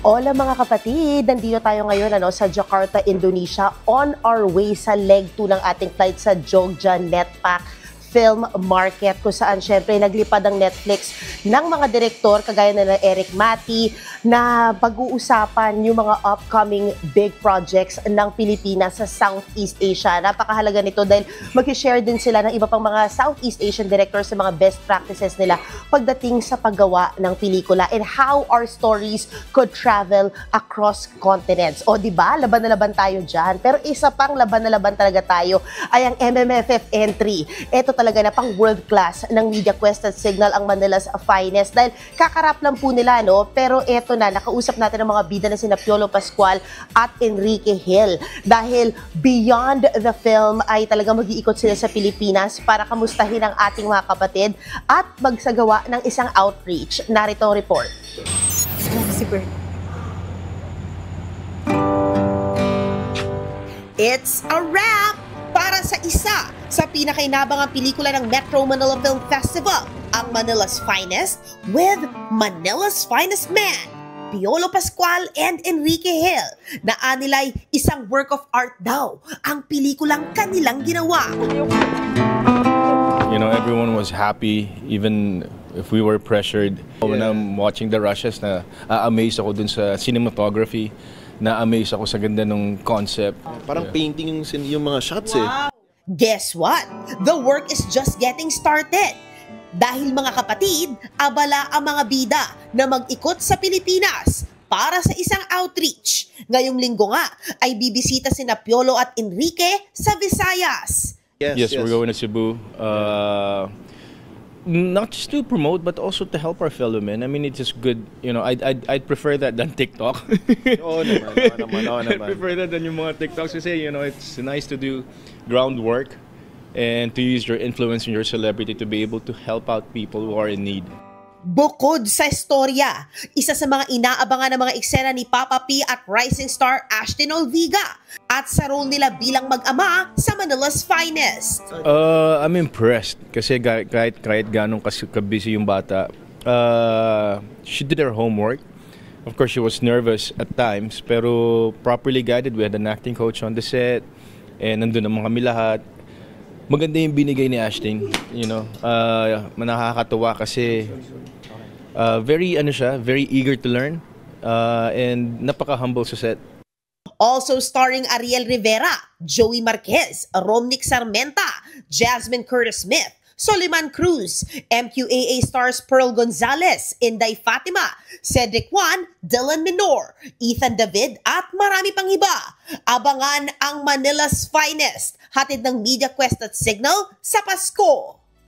Hola mga kapatid! Nandito tayo ngayon sa Jakarta, Indonesia on our way sa leg 2 ng ating flight sa Jogja Netpac Film Market kung saan syempre naglipad ang Netflix ng mga direktor kagaya na Eric Mati na pag-uusapan yung mga upcoming big projects ng Pilipinas sa Southeast Asia. Napakahalaga nito dahil mag-share din sila ng iba pang mga Southeast Asian directors sa mga best practices nila pagdating sa paggawa ng pelikula and how our stories could travel across continents. O diba, laban na laban tayo dyan. Pero isa pang laban na laban talaga tayo ay ang MMFF entry. Ito talaga na pang world class ng MediaQuest at Signal ang Manila's finest dahil kakarap lang po nila, no? Pero eto na, nakausap natin ang mga bida na sina Piolo Pascual at Enrique Hill dahil beyond the film ay talaga mag-iikot sila sa Pilipinas para kamustahin ang ating mga kapatid at magsagawa ng isang outreach. Narito ang report. It's a wrap! Para sa isa sa pinakainabangang pelikula ng Metro Manila Film Festival, ang Manila's Finest with Manila's Finest Man, Piolo Pascual and Enrique Hill, na anilay isang work of art daw ang pelikulang kanilang ginawa. You know, everyone was happy even if we were pressured. When I'm watching the rushes, na-amaze ako dun sa cinematography. Na-amaze ako sa ganda ng concept. Parang painting yung mga shots Guess what? The work is just getting started. Dahil mga kapatid, abala ang mga bida na mag-ikot sa Pilipinas para sa isang outreach. Ngayong linggo nga ay bibisita sina Piolo at Enrique sa Visayas. Yes, we're going to Cebu. Not just to promote, but also to help our fellow men. I mean, it's just good. You know, I'd prefer that than TikTok. Oo naman. I'd prefer that than yung mga TikToks kasi, you know, it's nice to do groundwork and to use your influence and your celebrity to be able to help out people who are in need. Bukod sa istorya, isa sa mga inaabangan ng mga eksena ni Papa P at rising star Ashton Olviga at sa role nila bilang mag-ama sa Manila's Finest. I'm impressed kasi kahit ganong kabisi yung bata, she did her homework. Of course, she was nervous at times, pero properly guided. We had an acting coach on the set, and nandun naman kami lahat. Maganda yung binigay ni Ashton, you know. Nakakatuwa kasi very eager to learn and napaka-humble sa set. Also starring Ariel Rivera, Joey Marquez, Romnick Sarmenta, Jasmine Curtis Smith, Soliman Cruz, MQAA stars Pearl Gonzalez, Inday Fatima, Cedric Juan, Dylan Minor, Ethan David at marami pang iba. Abangan ang Manila's Finest, hatid ng MediaQuest at Signal sa Pasko.